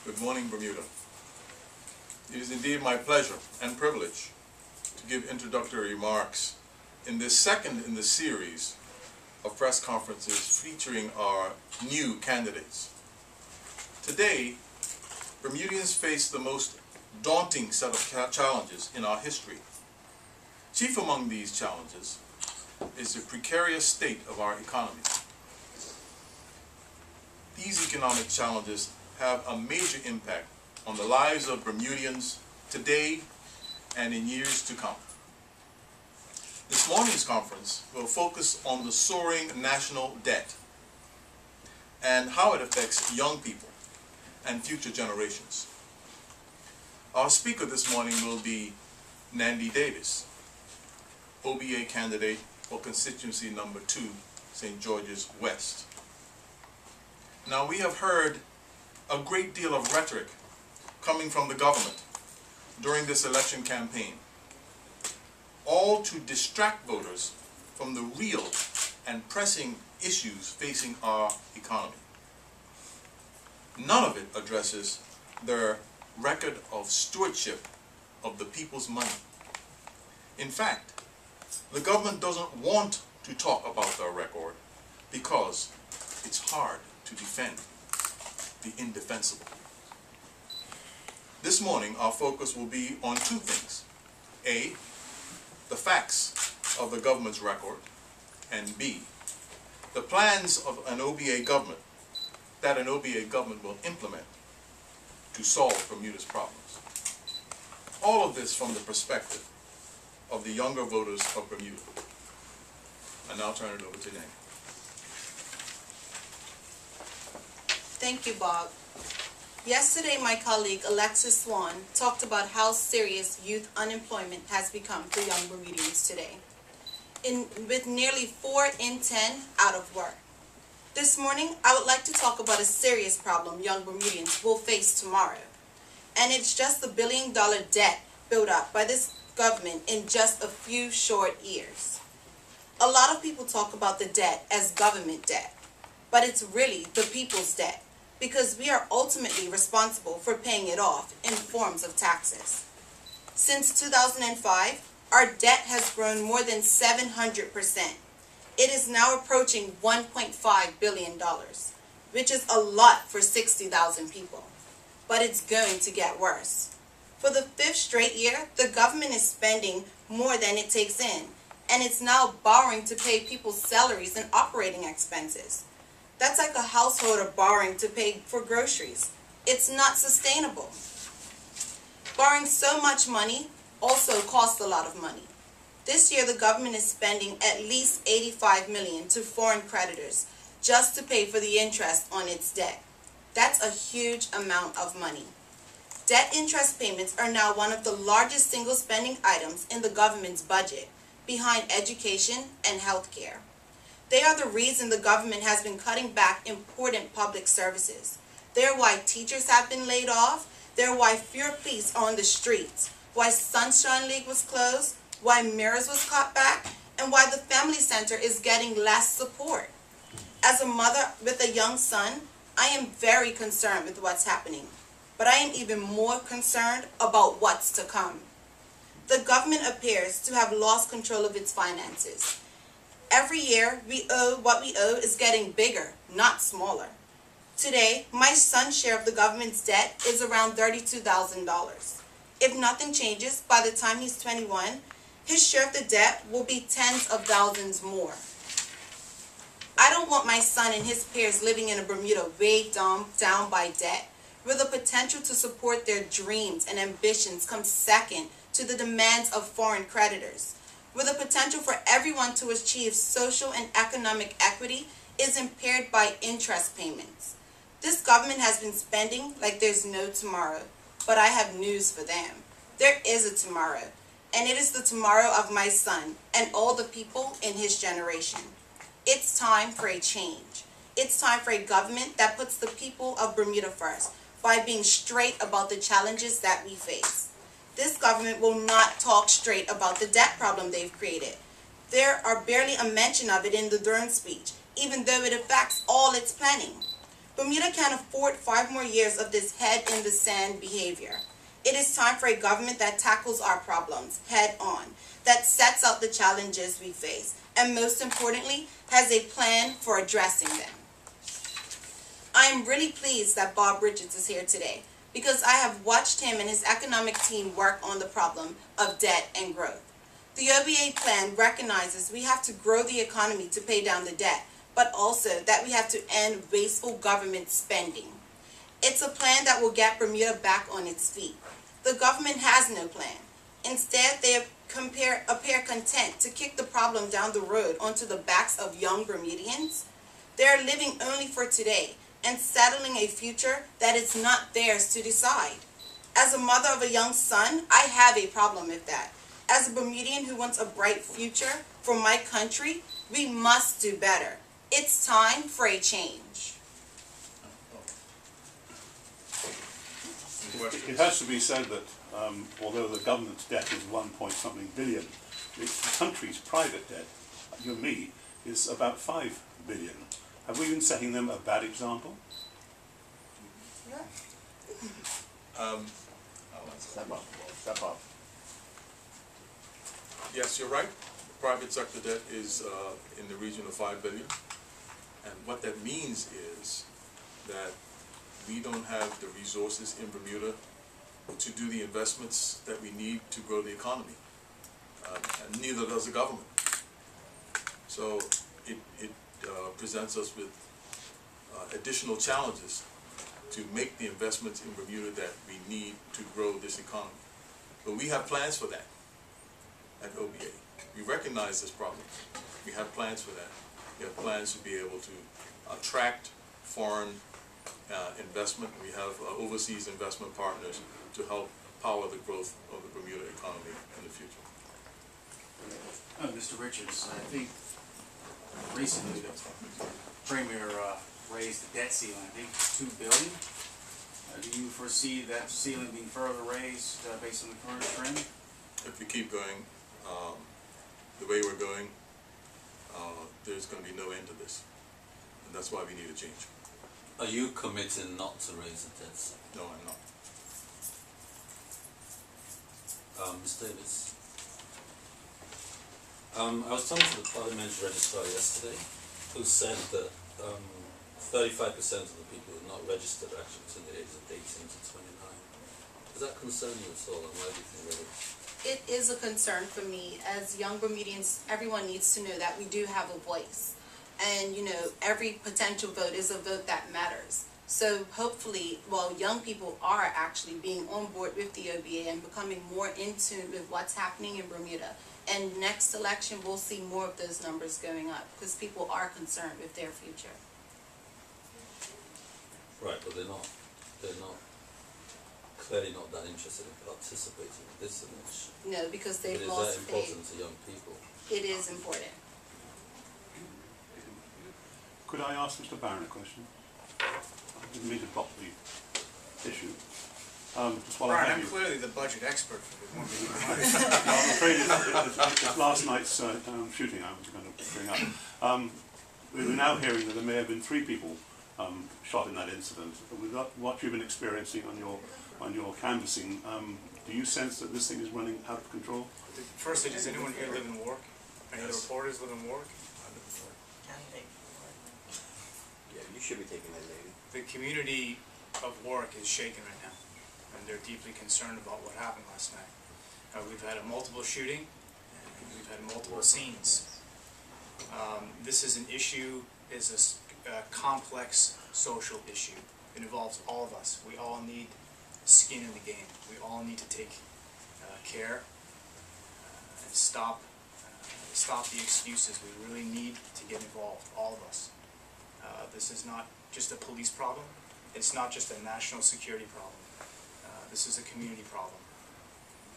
Good morning, Bermuda. It is indeed my pleasure and privilege to give introductory remarks in this second in the series of press conferences featuring our new candidates. Today, Bermudians face the most daunting set of challenges in our history. Chief among these challenges is the precarious state of our economy. These economic challenges have a major impact on the lives of Bermudians today and in years to come. This morning's conference will focus on the soaring national debt and how it affects young people and future generations. Our speaker this morning will be Nandy Davis, OBA candidate for constituency number 2, St. George's West. Now, we have heard a great deal of rhetoric coming from the government during this election campaign, all to distract voters from the real and pressing issues facing our economy. None of it addresses their record of stewardship of the people's money. In fact, the government doesn't want to talk about their record because it's hard to defend the indefensible. This morning, our focus will be on two things. A, the facts of the government's record, and B, the plans of an OBA government that an OBA government will implement to solve Bermuda's problems. All of this from the perspective of the younger voters of Bermuda. I now turn it over to Nandy. Thank you, Bob. Yesterday, my colleague Alexis Swan talked about how serious youth unemployment has become for young Bermudians today, with nearly 4 in 10 out of work. This morning, I would like to talk about a serious problem young Bermudians will face tomorrow, and it's just the billion-dollar debt built up by this government in just a few short years. A lot of people talk about the debt as government debt, but it's really the people's debt, because we are ultimately responsible for paying it off in forms of taxes. Since 2005, our debt has grown more than 700%. It is now approaching $1.5 billion, which is a lot for 60,000 people. But it's going to get worse. For the 5th straight year, the government is spending more than it takes in, and it's now borrowing to pay people's salaries and operating expenses. That's like a householder borrowing to pay for groceries. It's not sustainable. Borrowing so much money also costs a lot of money. This year, the government is spending at least $85 million to foreign creditors just to pay for the interest on its debt. That's a huge amount of money. Debt interest payments are now one of the largest single spending items in the government's budget, behind education and health care. They are the reason the government has been cutting back important public services. They're why teachers have been laid off. They're why fewer police are on the streets, why Sunshine League was closed, why Mirrors was cut back, and why the Family Center is getting less support. As a mother with a young son, I am very concerned with what's happening, but I am even more concerned about what's to come. The government appears to have lost control of its finances. Every year, what we owe is getting bigger, not smaller. Today, my son's share of the government's debt is around $32,000. If nothing changes, by the time he's 21, his share of the debt will be tens of thousands more. I don't want my son and his peers living in a Bermuda weighed down by debt, where the potential to support their dreams and ambitions comes second to the demands of foreign creditors, where the potential for everyone to achieve social and economic equity is impaired by interest payments. This government has been spending like there's no tomorrow, but I have news for them. There is a tomorrow, and it is the tomorrow of my son and all the people in his generation. It's time for a change. It's time for a government that puts the people of Bermuda first by being straight about the challenges that we face. This government will not talk straight about the debt problem they've created. There are barely a mention of it in the Durham speech, even though it affects all its planning. Bermuda can't afford 5 more years of this head in the sand behavior. It is time for a government that tackles our problems head on, that sets out the challenges we face, and most importantly, has a plan for addressing them. I am really pleased that Bob Richards is here today because I have watched him and his economic team work on the problem of debt and growth. The OBA plan recognizes we have to grow the economy to pay down the debt, but also that we have to end wasteful government spending. It's a plan that will get Bermuda back on its feet. The government has no plan. Instead, they appear content to kick the problem down the road onto the backs of young Bermudians. They are living only for today and settling a future that is not theirs to decide. As a mother of a young son, I have a problem with that. As a Bermudian who wants a bright future for my country, we must do better. It's time for a change. It has to be said that although the government's debt is 1-point-something billion, the country's private debt, you and me, is about 5 billion. Have we been setting them a bad example? Step up. Yes, you're right. The private sector debt is in the region of 5 billion. And what that means is that we don't have the resources in Bermuda to do the investments that we need to grow the economy. And neither does the government. So it presents us with additional challenges to make the investments in Bermuda that we need to grow this economy. But we have plans for that at OBA. We recognize this problem. We have plans for that. We have plans to be able to attract foreign investment. We have overseas investment partners to help power the growth of the Bermuda economy in the future. Mr. Richards, I think recently the Premier raised the debt ceiling, I think $2 billion. Do you foresee that ceiling being further raised based on the current trend? If we keep going the way we're going, there's going to be no end to this. And that's why we need a change. Are you committing not to raise the debt ceiling? No, I'm not. Ms. Davis. I was talking to the Parliamentary Registrar yesterday, who said that 35% of the people who are not registered are actually between the ages of 18 to 29. Does that concern you at all, and why do you think that is? It is a concern for me. As young Bermudians, everyone needs to know that we do have a voice. And, you know, every potential vote is a vote that matters. So hopefully, well, young people are actually being on board with the OBA and becoming more in tune with what's happening in Bermuda. And next election, we'll see more of those numbers going up because people are concerned with their future. Right, but they're not clearly not that interested in participating in this election. No, because they've But lost is that faith. important to young people? It is important. Could I ask Mr. Barron a question? I didn't mean to block the issue. Just while I Brian, have I'm you. clearly the budget expert for the one meeting. No, I'm afraid it's last night's shooting I was going to bring up. We were now hearing that there may have been 3 people shot in that incident. With what you've been experiencing on your canvassing, do you sense that this thing is running out of control? Firstly, does anyone here live in Warwick? Any of the reporters live in Warwick? Yeah, you should be taking that, lady. The community of Warwick is shaken right now, and they're deeply concerned about what happened last night. We've had a multiple shooting, and we've had multiple scenes. This is an issue, is a complex social issue. It involves all of us. We all need skin in the game. We all need to take care and stop the excuses. We really need to get involved, all of us. This is not just a police problem. It's not just a national security problem. This is a community problem.